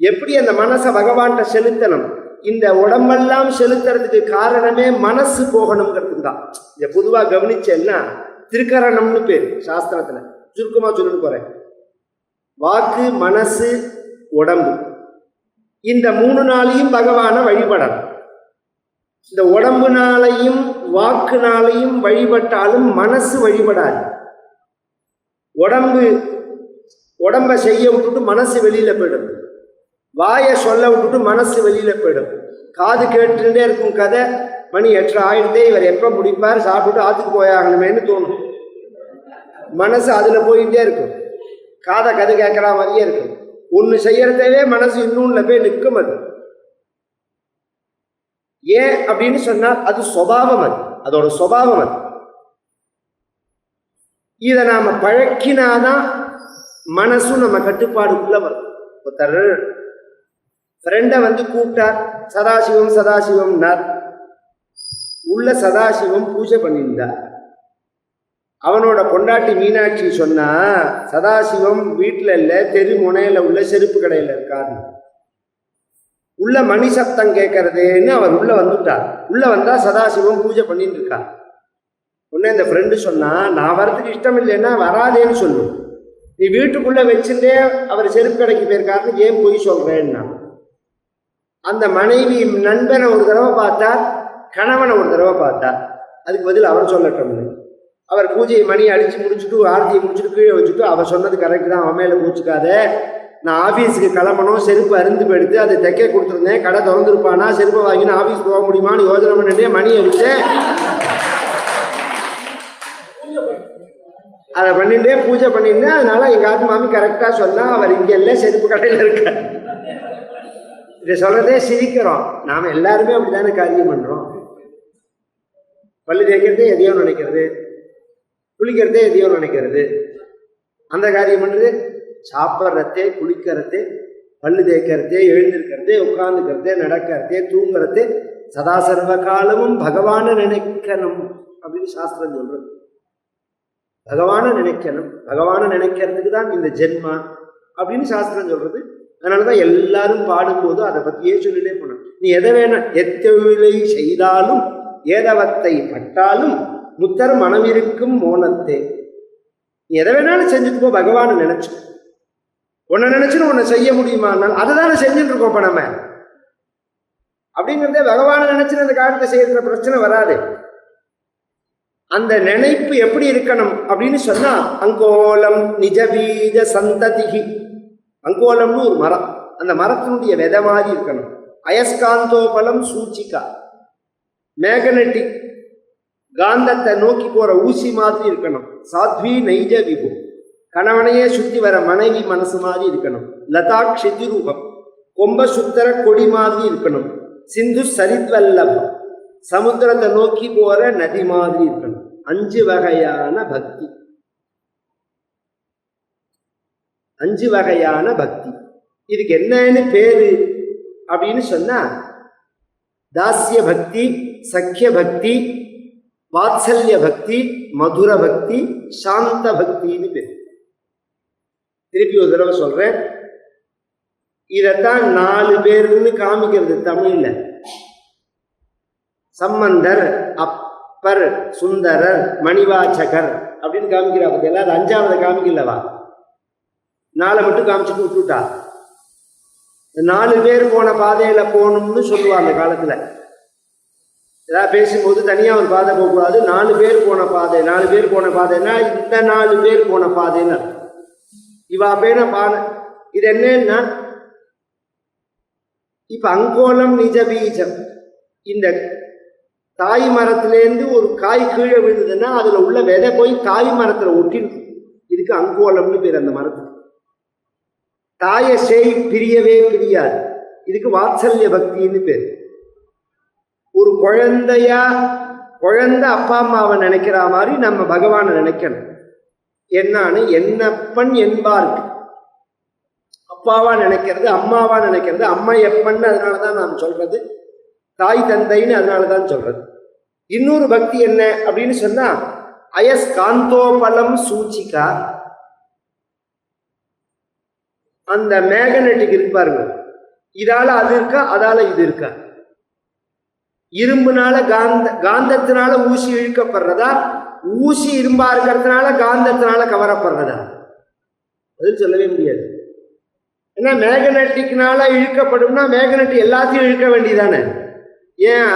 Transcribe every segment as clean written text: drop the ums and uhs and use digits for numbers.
எப்படி அந்த மனசை பகவான்கிட்ட செலுத்தணும், இந்த உடம்பெல்லாம் செலுத்துறதுக்கு காரணமே மனசு போகணுங்கிறதுக்கு தான். இதை பொதுவாக கவனிச்சேன்னா திருக்கரணம்னு பேர் சாஸ்திரத்துல. சுருக்கமா சொல்லிட்டு போறேன். வாக்கு, மனசு, உடம்பு, இந்த 3 நாளையும் பகவானை வழிபடணும். இந்த உடம்புனாலையும் வாக்குனாலையும் வழிபட்டாலும் மனசு வழிபடாது. உடம்பை செய்ய விட்டுட்டு மனசு வெளியில போயிடும். வாயை சொல்ல விட்டுட்டு மனசு வெளியில போயிடும். காது கேட்டுட்டே இருக்கும் கதை, மணி 8 ஆயிடுதே, இவர் எப்போ முடிப்பார், சாப்பிட்டு ஆற்றுக்கு போயாகணுமேன்னு தோணும். மனசு அதில் போயிட்டே இருக்கும். காதை கதை கேட்குற மாதிரியே இருக்கும். ஒன்று செய்யறதவே மனசு இன்னொன்னுல போய் நிற்கும். அது ஏன் அப்படின்னு சொன்னால் அது சுபாவம், அதோட சுபாவம் அது. இதை நாம பழக்கினாதான் மனசும் நம்ம கட்டுப்பாடுக்குள்ள வரும். ஒருத்தர் ஃப்ரெண்டை கூப்பிட்டார், சதாசிவம் சதாசிவம்னார். உள்ள சதாசிவம் பூஜை பண்ணியிருந்தார். அவனோட பொண்டாட்டி மீனாட்சி சொன்னா, சதாசிவம் வீட்டில் இல்லை, தெரு முனையில உள்ள செருப்பு கடையில் இருக்காரு. உள்ள மணி சத்தம் கேட்கறதுன்னு அவர் உள்ள வந்துட்டார். உள்ள வந்தா சதாசிவம் பூஜை பண்ணிட்டு இருக்கார். உடனே இந்த ஃப்ரெண்டு சொன்னா, நான் வரதுக்கு இஷ்டம் இல்லைன்னா வராதேன்னு சொல்லு, நீ வீட்டுக்குள்ள வச்சுட்டே அவர் செருப்பு கடைக்கு போயிருக்காருன்னு ஏன் போய் சொல்றேன்னா. அந்த மனைவி நண்பனை ஒரு தடவை பார்த்தார், கணவனை ஒரு தடவை பார்த்தார். அதுக்கு பதில் அவர் சொல்லட்டும். அவர் பூஜையை மணி அடிச்சு முடிச்சுட்டு ஆரத்தியை முடிச்சுட்டு கீழே வச்சுட்டு, அவர் சொன்னது கரெக்ட் தான், அவன் மேலே பூச்சிக்காத, நான் ஆஃபீஸுக்கு கிளம்பணும், செருப்பு அருந்து போயிடுத்து, அதை தைக்க கொடுத்துருந்தேன், கடை திறந்துருப்பானா, செருப்பை வாங்கினா ஆஃபீஸ் போக முடியுமான்னு யோஜனை பண்ணிட்டே மணி அடிச்சேன், அதை பண்ணிட்டே பூஜை பண்ணியிருந்தேன். அதனால எங்கள் ஆத்து மாமி கரெக்டாக சொன்னால் அவர் இங்கே இல்லை, செருப்பு கடையில் இருக்கார். இதை சொல்றதே சிரிக்கிறோம். நாம் எல்லாருமே அப்படித்தானே காரியம் பண்ணுறோம். பள்ளி தேய்க்கிறதே எதையோ நினைக்கிறது, குளிக்கிறதே எதையோ நினைக்கிறது, அந்த காரியம் பண்ணுறது சாப்பிட்றதே, குளிக்கிறதே, பல்லு தேய்க்கிறதே, எழுந்திருக்கிறதே, உட்கார்ந்துக்கிறதே, நடக்கிறதே, தூங்குறதே, சதா சர்வ காலமும் பகவானை நினைக்கணும் அப்படின்னு சாஸ்திரம் சொல்றது. பகவானை நினைக்கணும், பகவானை நினைக்கிறதுக்கு தான் இந்த ஜென்மா அப்படின்னு சாஸ்திரம் சொல்றது. அதனாலதான் எல்லாரும் பாடும்போது அதை பத்தியே சொல்லிட்டே போனோம். நீ எதை வேணும், எத்தொழிலை செய்தாலும் ஏதவத்தை பட்டாலும் முத்தர் மனமிருக்கும் மோனத்தே. நீ எதை வேணாலும் செஞ்சுட்டு போ, பகவானை நினைச்சு. உன்னை நினைச்சுன்னு உன்னை செய்ய முடியுமானால் அதை தானே செஞ்சுட்டு இருக்கோம் இப்ப நம்ம. அப்படிங்கிறதே பகவானை நினைச்சுன்னு அந்த காலத்தை செய்யற பிரச்சனை வராது. அந்த நினைப்பு எப்படி இருக்கணும் அப்படின்னு சொன்னா, அங்கோலம் நிஜபீஜ சந்ததிகி. அங்கோலம்னு ஒரு மரம், அந்த மரத்தினுடைய விதை மாதிரி இருக்கணும். அயஸ்காந்தோபலம் சூச்சிகா, மேக்னெட்டிக் காந்தத்தை நோக்கி போற ஊசி மாதிரி இருக்கணும். சாத்வி நைஜ விபு, கணவனையே சுத்தி வர மனைவி மனசு மாதிரி இருக்கணும். லதா க்ஷிதிரூபம், கொம்ப சுத்தர கொடி மாதிரி இருக்கணும். சிந்து சரித்வல்லபம், சமுத்திரத்தை நோக்கி போற நதி மாதிரி இருக்கணும். 5 வகையான பக்தி, 5 வகையான பக்தி. இதுக்கு என்னன்னு பேரு அப்படின்னு சொன்னா, தாஸ்ய பக்தி, சக்கிய பக்தி, வாத்சல்ய பக்தி, மதுர பக்தி, சாந்த பக்தின்னு பேர். திருப்பி ஒரு தடவை சொல்றேன். இதத்தான் 4 பேருன்னு காமிக்கிறது தமிழ்ல. சம்பந்தர், அப்பர், சுந்தரர், மணிவாச்சகர் அப்படின்னு காமிக்கிறா பத்தியெல்லாம். அது 5ஆவது காமிக்கலவா, 4 மட்டும் காமிச்சுட்டு விட்டுட்டா. 4 பேர் போன பாதையில போகணும்னு சொல்லுவாங்க அந்த காலத்துல. ஏதாவது பேசும்போது தனியா ஒரு பாதை போகக்கூடாது, 4 பேர் போன பாதை. 4 பேர் போன பாதைன்னா இந்த 4 பேர் போன பாதைன்னு இவா பேன பானை. இது என்னன்னா, இப்ப அங்கோலம் நிஜ பீஜம், இந்த தாய் மரத்திலேருந்து ஒரு காய் கீழே விழுந்ததுன்னா அதுல உள்ள விதை போய் தாய் மரத்துல ஒட்டிடும். இதுக்கு அங்கோலம்னு பேர். அந்த மரத்துக்கு தாயை பிரியவே பிரியாது. இதுக்கு வாத்சல்ய பக்தின்னு பேர். ஒரு குழந்தை அப்பா அம்மாவை நினைக்கிற மாதிரி நம்ம பகவானை நினைக்கணும். என்னான்னு, என்னப்பன் என்பார்க்கு. அப்பாவா நினைக்கிறது, அம்மாவா நினைக்கிறது. அம்மா எப்பன்னு அதனாலதான் நாம் சொல்றது, தாய் தந்தைன்னு அதனாலதான் சொல்றது. இன்னொரு பக்தி என்ன அப்படின்னு சொன்னா, அயஸ்காந்தோபலம் சூச்சிகா. அந்த மேக்னெட்டிக் இருக்கு பாருங்க, இதால அது இருக்கா, அதால இது இருக்கா? இரும்புனால காந்தத்தினால ஊசி இழுக்கப்படுறதா, ஊசி இரும்பா இருக்கிறதுனால காந்தத்தினால கவரப்படுறதா? அது சொல்லவே முடியாது. ஏன்னா மேக்னெட்டிக்னால இழுக்கப்படும்னா மேக்னெட் எல்லாத்தையும் இழுக்க வேண்டியதானே. ஏன்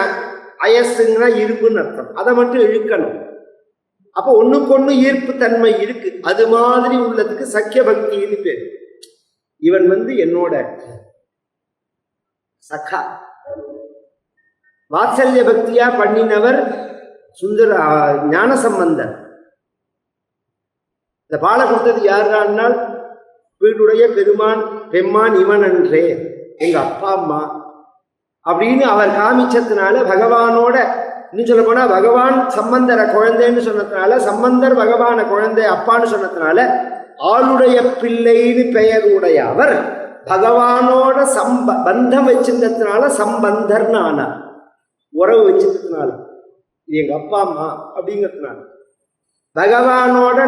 அயசுங்கன்னா இரும்புன்னு அர்த்தம், அதை மட்டும் இழுக்கணும். அப்போ ஒண்ணுக்கு ஒண்ணு ஈர்ப்பு தன்மை இருக்கு. அது மாதிரி உள்ளதுக்கு சக்கிய பக்தின்னு பேர். இவன் என்னோட சகா. வாத்சல்ய பக்தியா பண்ணினவர் சுந்தர ஞான சம்பந்தர். இந்த பாலை கொடுத்தது யாருனால் வீடுடைய பெருமான் பெம்மான் இவன் அன்றே எங்க அப்பா அம்மா அப்படின்னு அவர் காமிச்சதுனால பகவானோட, இன்னும் சொல்ல போனா பகவான் சம்பந்தர குழந்தைன்னு சொன்னதுனால, சம்பந்தர் பகவான குழந்தை அப்பான்னு சொன்னதுனால ஆளுடைய பிள்ளைன்னு பெயர் உடைய அவர் பகவானோட பந்தம் வச்சிருந்ததுனால சம்பந்தர்னு ஆனார். உறவு வச்சிருந்ததுனால இது எங்க அப்பா அம்மா அப்படிங்கிறதுனால. பகவானோட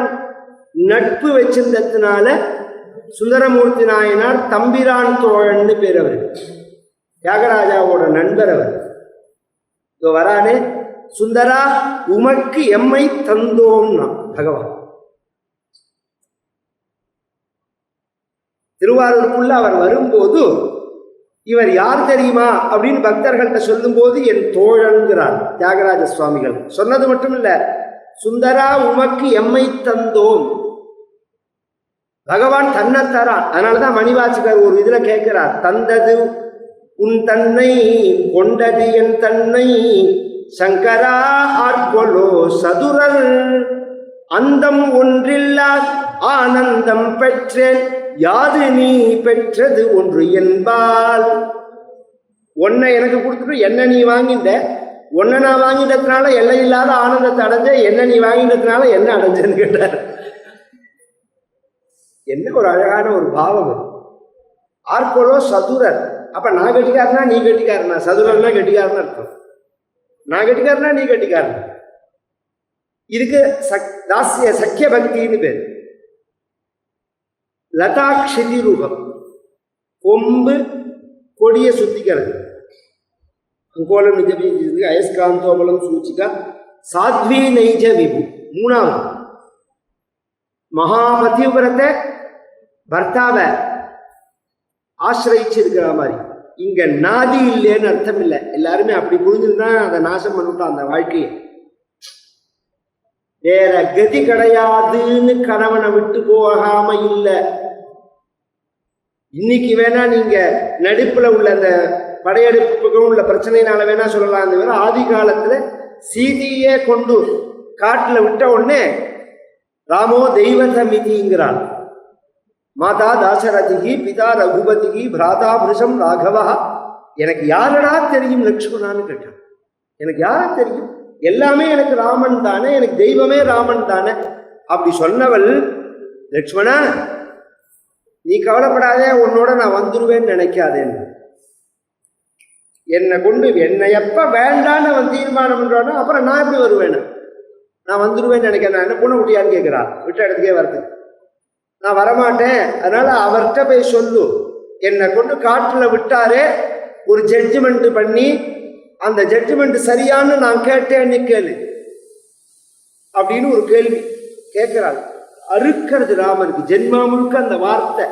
நட்பு வச்சிருந்ததுனால சுந்தரமூர்த்தி நாயனார் தம்பிரான் தோழன்னு பேர். அவர் தியாகராஜாவோட நண்பர். அவர் வரானே, சுந்தரா உமக்கு எம்மை தந்தோம்னா பகவான். திருவாரூருக்குள்ள அவர் வரும்போது இவர் யார் தெரியுமா அப்படின்னு பக்தர்கள்ட்ட சொல்லும் போது என் தோழன்கிறார் தியாகராஜ சுவாமிகள். சொன்னது மட்டும் இல்ல, சுந்தரா உமக்கு எம்மை தந்தோம். பகவான் தன்னை தரான். அதனாலதான் மணிவாசகர் ஒரு இதுல கேட்கிறார், தந்தது உன் தன்னை கொண்டது என் தன்னை சங்கரா ஆட்கொலோ சதுரல் அந்தம் ஒன்றில்லா ஆனந்தம் பெற்றேன் யாது நீ பெற்றது ஒன்று என்பால். ஒன்னை எனக்கு கொடுத்துட்டு என்ன நீ வாங்கிட்ட, ஒன்னை நான் வாங்கிட்டதுனால எல்லை இல்லாத ஆனந்தத்தை அடைஞ்ச, என்ன நீ வாங்கிட்டதுனால என்ன அடைஞ்சேன்னு கேட்டார். என்ன ஒரு அழகான ஒரு பாவம். ஆர்கொலோ சதுரர். அப்ப நான் கட்டிக்காரனா நீ கட்டிக்காரனா? சதுரன்னா கட்டிக்காரன்னு அர்த்தம். நான் கட்டிக்காரனா நீ கட்டிக்காரன். இதுக்கு தாசிய சக்கிய பக்தின்னு பேர். லதாக்ஷிதி ரூபம், கொம்பு கொடிய சுத்திக்கிறது. அங்கோலம் நிஜபீஜத்துக்கு அயஸ்காந்தோபலம் சூச்சிகா சாத்வி நைஜ விபு. மூணாவது மகாபதிவிரத்தை பர்த்தாவை ஆசிரியிச்சிருக்கிற மாதிரி. இங்க நாதி இல்லைன்னு அர்த்தம் இல்லை. எல்லாருமே அப்படி புரிஞ்சுதான் அதை நாசம் பண்ணிவிட்டோம் அந்த வாழ்க்கையை. வேற கதி கிடையாதுன்னு கணவனை விட்டு போகாம இல்லை. இன்னைக்கு வேணா நீங்க நடிப்புல உள்ள அந்த படையெடுப்புக்கும் உள்ள பிரச்சனையினால வேணா சொல்லலாம். வேற ஆதி காலத்துல சீதையே கொண்டு காட்டுல விட்ட உடனே ராமோ தெய்வதமிதிங்கிறான். மாதா தாசரதிகி பிதா ரகுபதிகி பிராதா புருஷம் ராகவா. எனக்கு யாரடா தெரியும் லக்ஷ்மணான்னு கேட்டான். எனக்கு யார தெரியும், எல்லாமே எனக்கு ராமன் தானே, எனக்கு தெய்வமே ராமன் தானே. அப்படி சொன்னவள் லக்ஷ்மணா நீ கவலைப்படாதே, உன்னோட நான் வந்துருவேன்னு நினைக்காதேன்னு. என்னை கொண்டு என்னை எப்ப வேண்டான்னு அவன் தீர்மானம் பண்றானோ அப்புறம் நான் எப்படி வருவேன்னு, நான் வந்துருவேன்னு நினைக்கிறேன். நான் என்ன பூனை குட்டியான்னு கேட்கிறா, விட்ட இடத்துக்கே வரது. நான் வரமாட்டேன், அதனால அவர்கிட்ட போய் சொல்லு, என்னை கொண்டு காட்டுல விட்டாரே, ஒரு ஜட்ஜ்மெண்ட் பண்ணி அந்த ஜட்ஜ்மெண்ட் சரியான்னு நான் கேட்டேன்னு கேளு அப்படின்னு ஒரு கேள்வி கேட்கிறாள். அறுக்கிறது ராமனுக்கு ஜென்மா முழுக்க அந்த வார்த்தை.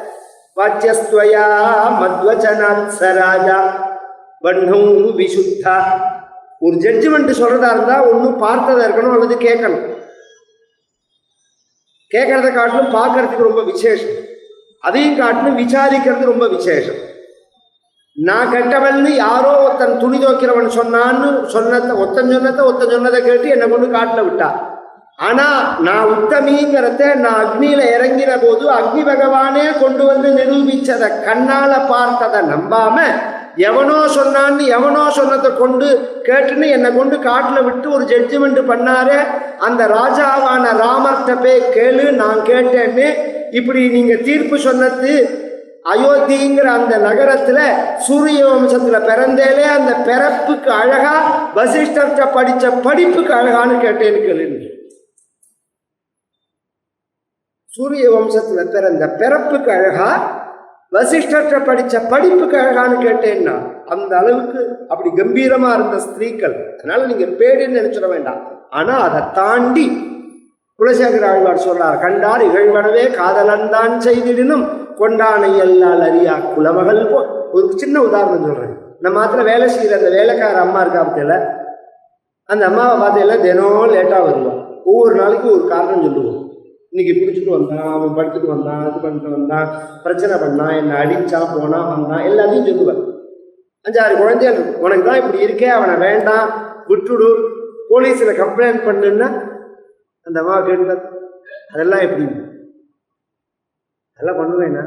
வாச்சியஸ்துவயா மத்வச்சனாத் சராஜா வண்ணம் விசுத்தா. ஒரு ஜட்ஜ்மெண்ட் சொல்றதா இருந்தா ஒன்னும் பார்த்ததா இருக்கணும் அல்லது கேட்கணும். கேட்கறத காட்டிலும் பார்க்கறதுக்கு ரொம்ப விசேஷம், அதையும் காட்டிலும் விசாரிக்கிறது ரொம்ப விசேஷம். நான் கெட்டவன்னு யாரோ ஒருத்தன் துணி துவைக்கிறவன் சொன்னான்னு ஒத்தன் சொன்னதை கேட்டு என்னை கொண்டு காட்டுல விட்டா. ஆனா நான் உத்தமிங்கிறத நான் அக்னியில இறங்கின போது அக்னி பகவானே கொண்டு வந்து நிரூபிச்சதை கண்ணால பார்த்ததை நம்பாம எவனோ சொன்னான்னு எவனோ சொன்னதை கொண்டு கேட்டுன்னு என்னை கொண்டு காட்டுல விட்டு ஒரு ஜட்ஜ்மெண்ட் பண்ணாரே, அந்த ராஜாவான ராமர்கிட்ட போய் கேளு நான் கேட்டேன்னு. இப்படி நீங்க தீர்ப்பு சொன்னது அயோத்திங்கிற அந்த நகரத்துல சூரிய வம்சத்துல பிறந்தேலே அந்த பிறப்புக்கு அழகா, வசிஷ்டர்கிட்ட படிச்ச படிப்புக்கு அழகான்னு கேட்டேன்னு கேளு. சூரிய வம்சத்துல பிறந்த பிறப்புக்கு அழகா, வசிஷ்டற்ற படிச்ச படிப்புக்கு அழகான்னு கேட்டேன்னா அந்த அளவுக்கு அப்படி கம்பீரமா இருந்த ஸ்திரீக்கள். அதனால நீங்க பேடுன்னு நினைச்சிட வேண்டாம். ஆனா அதை தாண்டி குலசேகர ஆழ்வார் சொல்றார், கண்டார் இகழ்வனவே காதலன் தான் செய்திடனும் கொண்டானை எல்லால் அறியா குலமகள் போ. ஒரு சின்ன உதாரணம் சொல்றேன். நம்ம மாத்திர வேலை செய்யற அந்த வேலைக்கார அம்மா இருக்கா பத்தியில, அந்த அம்மாவை பார்த்தையில தினம் லேட்டா வருவோம். ஒவ்வொரு நாளைக்கும் ஒரு காரணம் சொல்லுவோம். இன்னைக்கு பிடிச்சிட்டு வந்தான், அவன் படுத்துட்டு வந்தான், இது பண்ணிட்டு வந்தான், பிரச்சனை பண்ணான், என்னை அடிச்சா போனா வந்தான், எல்லாத்தையும் சொல்லுவேன். 5-6 குழந்தைகள், உனக்கு தான் இப்படி இருக்கே, அவனை வேண்டாம் விட்டுடு, போலீஸ்ல கம்ப்ளைண்ட் பண்ணுன்னா அந்த அம்மா கேட்க, அதெல்லாம் எப்படி, அதெல்லாம் பண்ணுவேன்னா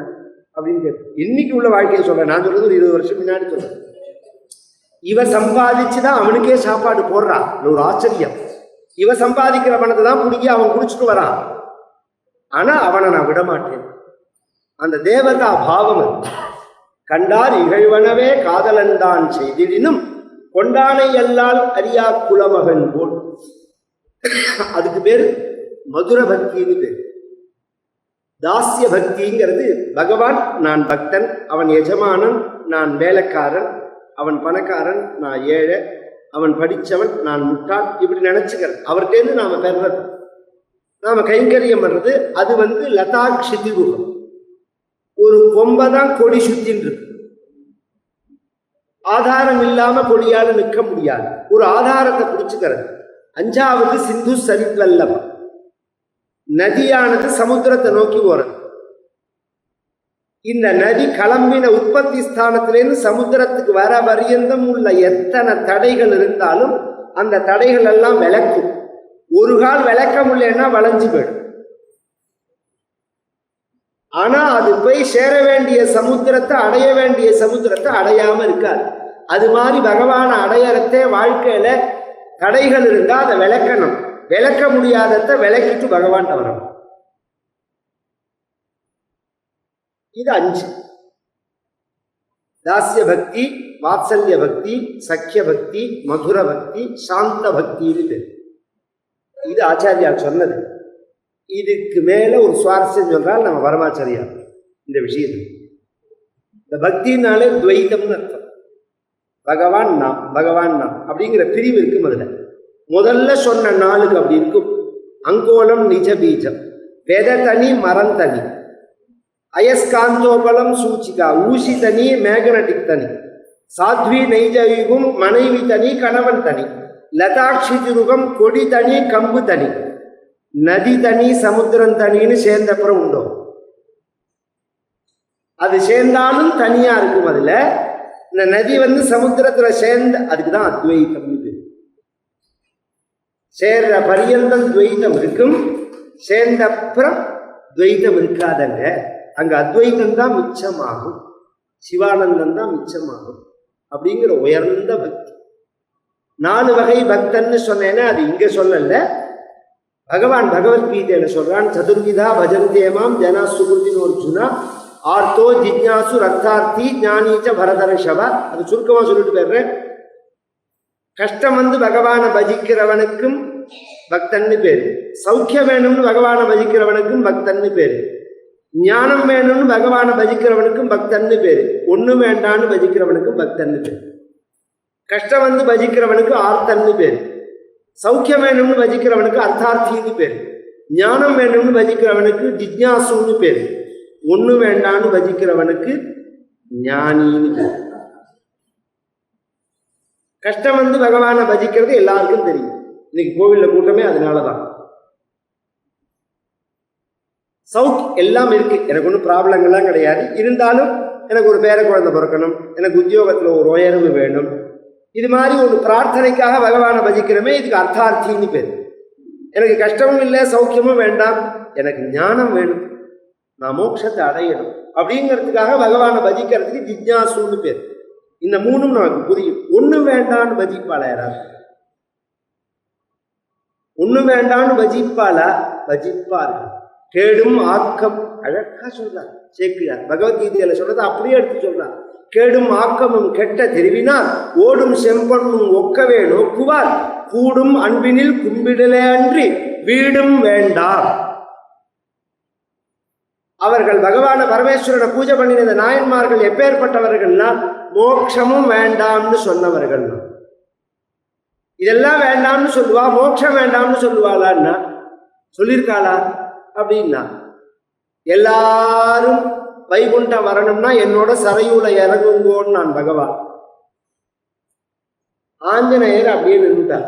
அப்படின்னு கேட்பேன். இன்னைக்கு உள்ள வாழ்க்கையை சொல்றேன், நான் சொல்றது ஒரு 20 வருஷம் முன்னாடி சொல்றேன். இவ சம்பாதிச்சுதான் அவனுக்கே சாப்பாடு போடுறான். ஒரு ஆச்சரியம். இவ சம்பாதிக்கிற பணத்தை தான் பிடிக்கி அவன் குடிச்சிட்டு வரான். ஆனா அவனை நான் விடமாட்டேன். அந்த தேவதா பாவம். கண்டார் இகழ்வனவே காதலன் தான் செய்திடினும் கொண்டானை எல்லால் அறியா குலமகன் போல். அதுக்கு பேரு மதுர பக்தின்னு பேரு. தாசிய பக்திங்கிறது பகவான் நான் பக்தன், அவன் எஜமானன், நான் வேலைக்காரன், அவன் பணக்காரன், நான் ஏழை, அவன் படித்தவன், நான் முட்டாள், இப்படி நினைச்சுக்கிறேன். அவர்கிட்டேருந்து நாம பெறுறது, நாம கைங்கரியம் பண்றது. அது லதாட்சிதி ரூபம். ஒரு கொம்பை தான் கொடி சுத்தின்னு இருக்கு. ஆதாரம் இல்லாம கொடியால நிற்க முடியாது. ஒரு ஆதாரத்தை பிடிச்சுக்கிறது. 5வது சிந்து சரிவல்லப, நதியானது சமுத்திரத்தை நோக்கி போறது. இந்த நதி கிளம்பின உற்பத்தி ஸ்தானத்திலேருந்து சமுத்திரத்துக்கு வர பரியந்தம் உள்ள எத்தனை தடைகள் இருந்தாலும் அந்த தடைகள் எல்லாம் விளக்கும். ஒரு கால் விளக்க முடியலன்னா வளைஞ்சு போயிடும். ஆனா அது போய் சேர வேண்டிய சமுத்திரத்தை, அடைய வேண்டிய சமுத்திரத்தை அடையாம இருக்காது. அது மாதிரி பகவான அடையறத்தே வாழ்க்கையில தடைகள் இருந்தா அதை விளக்கணும். விளக்க முடியாததை விளக்கிட்டு பகவான் வரணும். இது 5. தாசிய பக்தி, வாத்சல்ய பக்தி, சக்கிய பக்தி, மதுர பக்தி, சாந்த பக்தின்னு பேர். இது ஆச்சாரியார் சொன்னது. இதுக்கு மேல ஒரு சுவாரஸ்யம் சொல்றால் நம்ம பரமாச்சாரியா இந்த விஷயத்துக்கு. இந்த பக்தினாலே துவைதம்னு அர்த்தம். பகவான் நாம், பகவான் நாம் அப்படிங்கிற பிரிவு இருக்கும். அதுல முதல்ல சொன்ன 4 அப்படி இருக்கும். அங்கோலம் நிஜ பீஜம், வெத தனி மரம் தனி, அயஸ்காந்தோபலம் சூச்சிகா, ஊசி தனி மேக்னட்டிக் தனி, சாத்வி நெய்ஜயுகம் மனைவி தனி கணவன் தனி, லதாட்சி திருகம் கொடி தனி கம்பு தனி, நதி தனி சமுத்திரம் தனின்னு சேர்ந்தப்புறம் உண்டோ. அது சேர்ந்தாலும் தனியா இருக்கும். அதுல இந்த நதி சமுத்திரத்துல சேர்ந்த, அதுக்குதான் அத்வைத்தம். இது சேர்ற பரியந்தம் துவைத்தம் இருக்கும், சேர்ந்தப்புறம் துவைத்தம் இருக்காதங்க. அங்க அத்வைத்தம் தான் மிச்சமாகும், சிவானந்தம் தான் மிச்சமாகும். அப்படிங்கிற உயர்ந்த பக்தி. 4 வகை பக்தன்னு சொன்னேன்னா அது இங்க சொல்லல, பகவான் பகவத்கீதையில சொல்றான். சதுர்விதா பஜந்தேமாம் ஜனா சுகிருதின் அர்ஜுனா ஆர்த்தோ ஜிஜ்ஞாசு ரத்தார்த்தி ஞானீச்ச பரதர்ஷபா. அது சுருக்கமா சொல்லிட்டு போயிடுறேன். கஷ்டம் பகவானை பஜிக்கிறவனுக்கும் பக்தன்னு பேரு, சௌக்கியம் வேணும்னு பகவானை பஜிக்கிறவனுக்கும் பக்தன்னு பேரு, ஞானம் வேணும்னு பகவானை பஜிக்கிறவனுக்கும் பக்தன்னு பேரு, ஒண்ணு வேண்டான்னு பஜிக்கிறவனுக்கும் பக்தன்னு பேரு. கஷ்டம் பஜிக்கிறவனுக்கு ஆர்த்தன்னு பேரு, சௌக்கியம் வேணும்னு பஜிக்கிறவனுக்கு அர்த்தார்த்தின்னு பேரு, ஞானம் வேணும்னு பஜிக்கிறவனுக்கு ஜிஜ்ஞாசுன்னு பேரு, ஒண்ணு வேண்டான்னு பஜிக்கிறவனுக்கு ஞானின்னு பேரு. கஷ்டம் பகவானை பஜிக்கிறது எல்லாருக்கும் தெரியும். இன்னைக்கு கோவில்ல கூட்டமே அதனாலதான். எல்லாம் இருக்கு, எனக்கு ஒன்றும் ப்ராப்ளங்கள்லாம் கிடையாது. இருந்தாலும் எனக்கு ஒரு பேர குழந்தை பிறக்கணும், எனக்கு உத்தியோகத்தில் ஒரு உயர்வு வேணும், இது மாதிரி ஒரு பிரார்த்தனைக்காக பகவானை பஜிக்கிறோமே, இதுக்கு அர்த்தார்த்தின்னு பேர். எனக்கு கஷ்டமும் இல்லை, சௌக்கியமும் வேண்டாம், எனக்கு ஞானம் வேணும், நான் மோட்சத்தை அடையணும் அப்படிங்கிறதுக்காக பகவானை பஜிக்கிறதுக்கு ஜிஜ்ஞாசுன்னு பேர். இந்த 3ம் நமக்கு புரியும். ஒண்ணு வேண்டான்னு பஜிப்பாளா யாராவது? ஒண்ணு வேண்டான்னு பஜிப்பாளா? பஜிப்பார்கள். கேடும் ஆக்கம் அழகா சொல்றார் சேக்கிழார். பகவத்கீதையில சொல்றதை அப்படியே எடுத்து சொல்றார். கேடும் ஆக்கமும் கெட்ட தெரிவினார் ஓடும் செம்பொன்னும் ஒக்கவே நோக்குவார் கூடும் அன்பினில் கும்பிடலே அன்றி வீடும் வேண்டாம். அவர்கள் பகவான பரமேஸ்வரனை பூஜை பண்ணின இந்த நாயன்மார்கள் எப்பேற்பட்டவர்கள்னா மோட்சமும் வேண்டாம்னு சொன்னவர்கள். இதெல்லாம் வேண்டாம்னு சொல்லுவா, மோட்சம் வேண்டாம்னு சொல்லுவாளான்னா சொல்லியிருக்காளா அப்படின்னா, எல்லாரும் வைகுண்டம் வரணும்னா என்னோட சரையூல இறங்குங்கோன்னு நான் பகவான். ஆஞ்சநேயர் அப்படியே நின்றுட்டார்.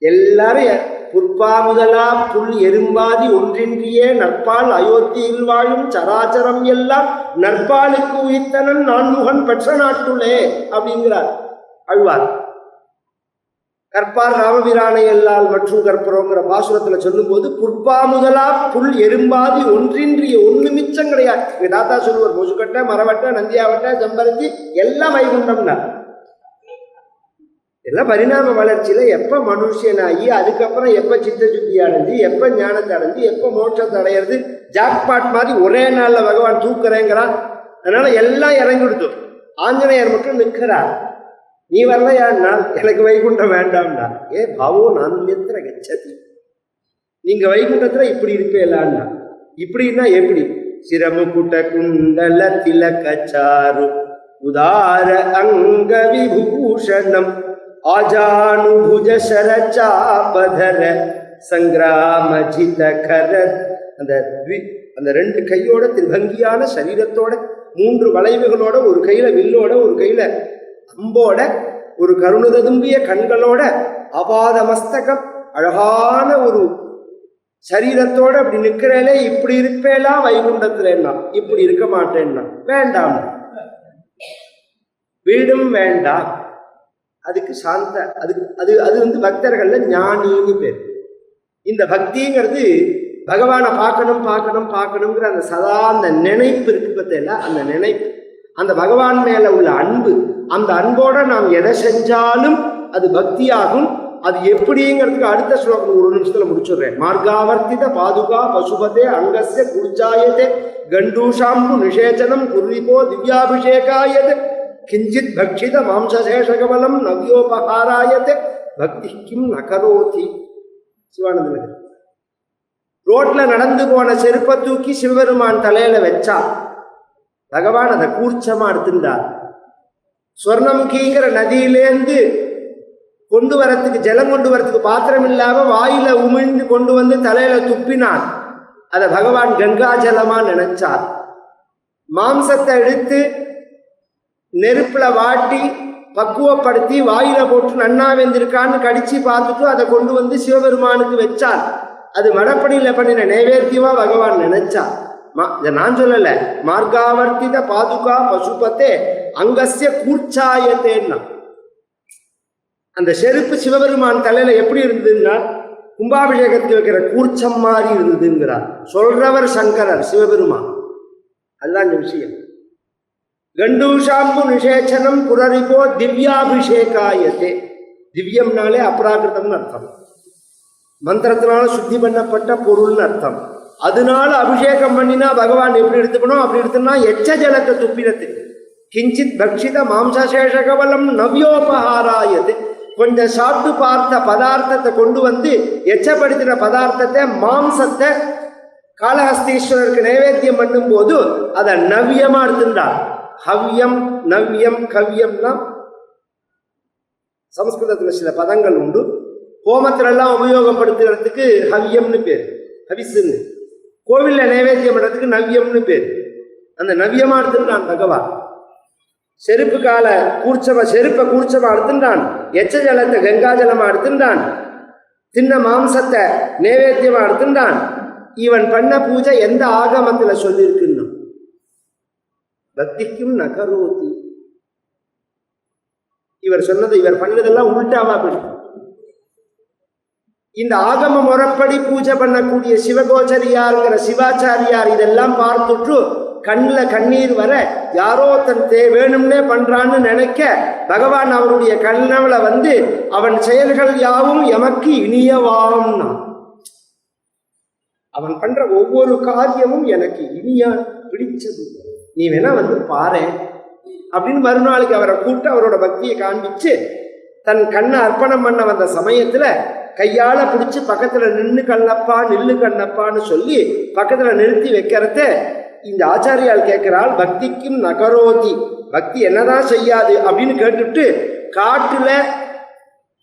எல்லாரும் புற்பா முதலா புல் எறும்பாதி ஒன்றின்றியே நற்பால் அயோத்தியில் வாழும் சராச்சரம் எல்லாம் நற்பாலுக்கு உயிர்த்தனன் நான்முகன் பெற்ற நாட்டுளே அப்படிங்கிறார் அழ்வார். கற்பார் ராமபிரானை எல்லால் மற்றும் கற்பரோங்கிற பாசுரத்துல சொல்லும் போது புற்பா முதலா புல் எறும்பாதி ஒன்றின்றிய ஒண்ணு மிச்சம் கிடையாது. எங்க தாத்தா சொல்லுவார், மொசுக்கட்டை மரவட்டை நந்தியாவட்டை செம்பருத்தி எல்லாம் வைகுண்டம்னா. எல்லாம் பரிணாம வளர்ச்சியில எப்ப மனுஷனாகி அதுக்கப்புறம் எப்ப சித்த சுத்தி அடைஞ்சு எப்ப ஞானத்தை அடைஞ்சு எப்ப மோட்சத்தை அடையிறது ஜாக்பாட் மாதிரி ஒரே நாள்ல பகவான் தூக்குறேங்கிறான். அதனால எல்லாம் இறங்கி கொடுத்தோம். ஆஞ்சநேயர் மட்டும் நிற்கிறார். நீ வரலையானால் எனக்கு வைகுண்டம் வேண்டாம்னா. ஏ பாவோ நான் எத்திர கச்சதி, நீங்க வைகுண்டத்துல இப்படி இருப்பேலான்னா. இப்படின்னா எப்படி? சிரமுகுட்ட குண்டல திலகச்சாரு உதார அங்க விபூஷணம் ஆஜானுபுஜ சரச்சாபதர சங்கிராமஜிதகர. அந்த ரெண்டு கையோட திருபங்கியான சரீரத்தோட 3 வளைவுகளோட, ஒரு கையில வில்லோட ஒரு கையில அம்போட, ஒரு கருணுததும்பிய கண்களோட, அபாத மஸ்தகம் அழகான ஒரு சரீரத்தோட அப்படி நிற்கிறேலே. இப்படி இருப்பேலா வைகுண்டத்துல? இப்படி இருக்க மாட்டேன்னா. வேண்டாம், வீடும் வேண்டாம். அதுக்கு சாந்த, அது வந்து பக்தர்கள்ல ஞானின்னு பேர். இந்த பக்திங்கிறது பகவானை பார்க்கணும் பார்க்கணும் பார்க்கணுங்கிற அந்த சதா அந்த நினைப்பு இருக்கு பார்த்தீங்களா, அந்த நினைப்பு, அந்த பகவான் மேல உள்ள அன்பு, அந்த அன்போட நாம் எதை செஞ்சாலும் அது பக்தியாகும். அது எப்படிங்கிறதுக்கு அடுத்த ஸ்லோகம் 1 நிமிஷத்துல முடிச்சுடுறேன். மார்காவர்த்தித பாதுகா பசுபதே அங்கஸ்ய குர்ஜாயதே கண்டூஷாம்பு நிஷேச்சனம் குர்விபோ திவ்யாபிஷேகாயதே கிஞ்சித் பக்ஷித மாம்சசேஷகவலம் நவ்யோபகாராயதே பக்தி கிம் நகரோதி. சிவானந்த ரோட்ல நடந்து போன செருப்பை தூக்கி சிவபெருமான் தலையில வச்சா பகவான் அதை கூர்ச்சமா எடுத்துட்டார். ஸ்வர்ணமுகிங்கிற நதியிலேருந்து கொண்டு வரத்துக்கு, ஜலம் கொண்டு வரத்துக்கு பாத்திரம் இல்லாம வாயில உமிழ்ந்து கொண்டு வந்து தலையில துப்பினான். அதை பகவான் கங்கா ஜலமா நினைச்சார். மாம்சத்தை எடுத்து நெருப்புல வாட்டி பக்குவப்படுத்தி வாயில போட்டு நன்னா வெந்திருக்கான்னு கடிச்சு பார்த்துட்டு அதை கொண்டு வந்து சிவபெருமானுக்கு வச்சார். அது மடப்படியில பண்ணின நைவேத்தியமா பகவான் நினைச்சார். இதை நான் சொல்லல, மார்காவர்த்தித பாதுகா பசுபத்தே அங்கஸ்ய கூர்ச்சாயத்தேன்னா. அந்த செருப்பு சிவபெருமான் தலையில எப்படி இருந்ததுன்னா கும்பாபிஷேகத்துக்கு வைக்கிற கூர்ச்சம் மாதிரி இருந்ததுங்கிறார். சொல்றவர் சங்கரர், சிவபெருமான். அதுதான் இந்த விஷயம். கண்டூஷாம்பு நிஷேச்சனம் புரரிபோ திவ்யாபிஷேகாயத்தே. திவ்யம்னாலே அப்ராகிருதம்னு அர்த்தம், மந்திரத்தினால சுத்தி பண்ணப்பட்ட பொருள்னு அர்த்தம். அதனால அபிஷேகம் பண்ணினா பகவான் எப்படி எடுத்துக்கணும், அப்படி எடுத்துனா எச்ச ஜலத்தை துப்பினது. கிஞ்சித் பக்ஷித மாம்சசேஷகவலம் நவ்யோபகாராயது. கொஞ்சம் சாப்பிட்டு பார்த்த பதார்த்தத்தை கொண்டு வந்து எச்சப்படுத்தின பதார்த்தத்தை, மாம்சத்தை காளஹஸ்தீஸ்வரருக்கு நைவேத்தியம் பண்ணும் போது அதை நவ்யமா எடுத்துட்டார். ஹவ்யம் நவ்யம் கவ்யம்னா சமஸ்கிருதத்துல சில பதங்கள் உண்டு. ஹோமத்துல எல்லாம் உபயோகப்படுத்துறதுக்கு ஹவ்யம்னு பேர், ஹவிசுன்னு. கோவில்ல நைவேத்தியம் பண்றதுக்கு நவ்யம்னு பேர். அந்த நவ்யமா எடுத்துட்டான் பகவான். செருப்பு கால கூர்ச்சமா, செருப்பை கூர்ச்சமா எடுத்துட்டான். எச்ச ஜலத்தை கங்கா ஜலமா எடுத்துட்டான். தின்ன மாம்சத்தை நைவேத்தியமா எடுத்துட்டான். இவன் பண்ண பூஜை எந்த ஆகமத்துல சொல்லியிருக்குன்னா பக்திக்கும் நகரோதி. இவர் சொன்னது, இவர் பண்ணதெல்லாம் உள்டாவா அப்படி. இந்த ஆகம முறைப்படி பூஜை பண்ணக்கூடிய சிவகோச்சரியாருங்கிற சிவாச்சாரியார் இதெல்லாம் பார்த்துட்டு கண்ணில் கண்ணீர் வர, யாரோ தன் வேணும்னே பண்றான்னு நினைக்க பகவான் அவருடைய கண்ணவளை வந்து அவன் செயல்கள் யாவும் எமக்கு இனியவாம்னா. அவன் பண்ற ஒவ்வொரு காரியமும் எனக்கு இனியா பிடிச்சது, நீ வேணா வந்து பாரு அப்படின்னு மறுநாளைக்கு அவரை கூப்பிட்டு அவரோட பக்தியை காண்பிச்சு தன் கண்ணை அர்ப்பணம் பண்ண வந்த சமயத்துல கையால பிடிச்சி பக்கத்துல நின்று கண்ணப்பா நில்லு கண்ணப்பான்னு சொல்லி பக்கத்துல நிறுத்தி வைக்கிறத இந்த ஆச்சாரியால் கேட்கிறாள். பக்திக்கும் நகரோதி, பக்தி என்னதான் செய்யாது அப்படின்னு கேட்டுட்டு காட்டுல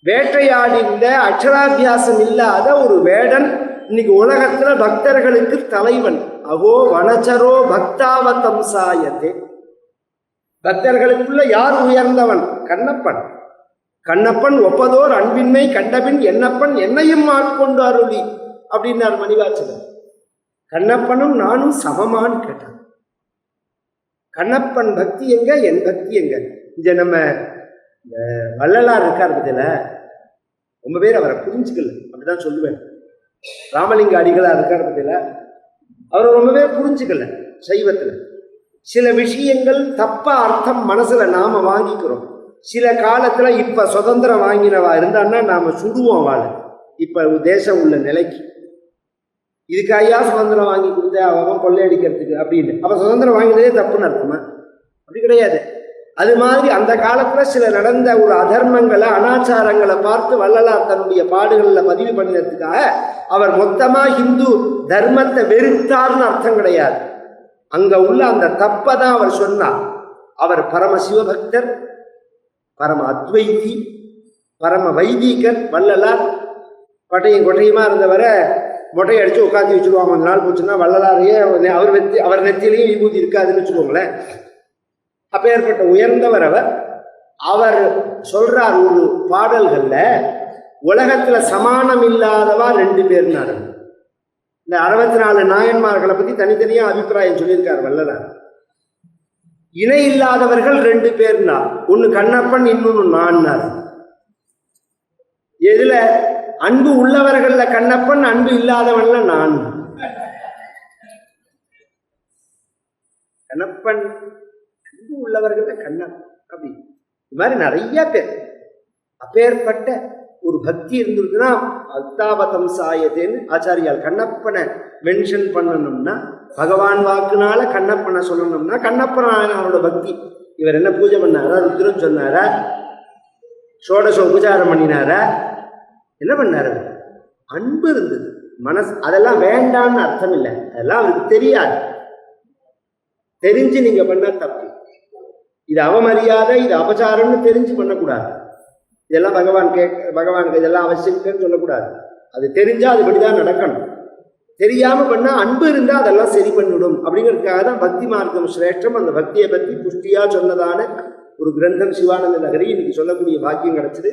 வேட்டையாடிந்த அக்ஷராபியாசம் இல்லாத ஒரு வேடன் இன்னைக்கு உலகத்துல பக்தர்களுக்கு தலைவன். அகோ வனச்சரோ பக்தாவதம் சாயத்தே, பக்தர்களுக்குள்ள யார் உயர்ந்தவன்? கண்ணப்பன். கண்ணப்பன் ஒப்பதோர் அன்பின்மை கண்டபின் என்னப்பன் என்னையும் ஆட்கொண்டு அருளி அப்படின்னார் மணிவாசகர். கண்ணப்பனும் நானும் சமமான்னு கேட்டான். கண்ணப்பன் பக்தி எங்க, என் பக்தி எங்க? இந்த நம்ம இந்த வள்ளலார் இருக்கார் பத்தியில ரொம்ப பேர் அவரை புரிஞ்சுக்கல, அப்படிதான் சொல்லுவேன். ராமலிங்க அடிகளார் இருக்கார் பத்தியில அவரை ரொம்ப பேர் புரிஞ்சுக்கல. சைவத்துல சில விஷயங்கள் தப்பா அர்த்தம் மனசுல நாம வாங்கிக்கிறோம். சில காலத்துல இப்ப சுதந்திரம் வாங்கினவா இருந்தான்னா நாம சுடுவோம் வாழ. இப்ப தேசம் உள்ள நிலைக்கு இதுக்காயா சுதந்திரம் வாங்கி கொடுத்த அவன் கொள்ளையடிக்கிறதுக்கு அப்படின்னு அவன் சுதந்திரம் வாங்கினதே தப்புன்னு அர்த்தமா? அப்படி கிடையாது. அது மாதிரி அந்த காலத்துல சில நடந்த ஒரு அதர்மங்களை அனாச்சாரங்களை பார்த்து வள்ளலார் தன்னுடைய பாடுகளில் பதிவு பண்ணினதுக்காக அவர் மொத்தமா ஹிந்து தர்மத்தை வெறுத்தார்னு அர்த்தம் கிடையாது. அங்க உள்ள அந்த தப்பை தான் அவர் சொன்னார். அவர் பரம சிவபக்தர், பரம அத்வைதி, பரம வைதிகர். வள்ளலார் பட்டையும் கொட்டையுமா இருந்தவரை மொட்டையை அடிச்சு உட்காந்து வச்சுருவாங்க. கொஞ்ச நாள் போச்சுன்னா வள்ளலாரையே அவர் நெத்திலையும் விபூதி இருக்காதுன்னு வச்சுக்கோங்களேன். அப்பேற்பட்ட உயர்ந்தவர் அவர். அவர் சொல்றார் ஒரு பாடல்கள்ல, உலகத்துல சமானம் இல்லாதவா 2 பேர்னாரு. இந்த 64 நாயன்மார்களை பத்தி தனித்தனியா அபிப்பிராயம் சொல்லியிருக்கார் வள்ளலார். இணை இல்லாதவர்கள் 2 பேர்னா, ஒன்னு கண்ணப்பன், இன்னொன்னு நான்னார். எதுல அன்பு உள்ளவர்கள்ல கண்ணப்பன், அன்பு இல்லாதவன்ல நான். கண்ணப்பன் அன்பு உள்ளவர்கள்ல கண்ணப்பன் அப்படி இது மாதிரி நிறைய பேர். அப்பேற்பட்ட ஒரு பக்தி இருந்திருக்குன்னா அத்தாபதம் சாயத்தேன்னு ஆச்சாரியால் கண்ணப்பனை மென்ஷன் பண்ணணும்னா, பகவான் வாக்குனால கண்ணப்பனை சொல்லணும்னா கண்ணப்பனான அவரோட பக்தி. இவர் என்ன பூஜை பண்ணாரா? ருத்ரம் சொன்னாரா? சோடச உபச்சாரம் பண்ணினாரா? என்ன பண்ணாரு? அன்பு இருந்தது மனசு. அதெல்லாம் வேண்டான்னு அர்த்தம் இல்லை, அதெல்லாம் அவருக்கு தெரியாது. தெரிஞ்சு நீங்க பண்ண தப்பு. இது அவமரியாதை, இது அபச்சாரம்னு தெரிஞ்சு பண்ணக்கூடாது. இதெல்லாம் பகவானுக்கு இதெல்லாம் அவசியம்னு சொல்லக்கூடாது. அது தெரிஞ்சா அதுபடிதான் நடக்கணும். தெரியாம பண்ணா அன்பு இருந்தா அதெல்லாம் சரி பண்ணிவிடும். அப்படிங்கிறதுக்காக தான் பக்தி மார்க்கம் சிரேஷ்டம். அந்த பக்தியை பற்றி புஷ்டியா சொன்னதான ஒரு கிரந்தம் சிவானந்த நகரி இன்னைக்கு சொல்லக்கூடிய பாக்கியம் கிடைச்சது.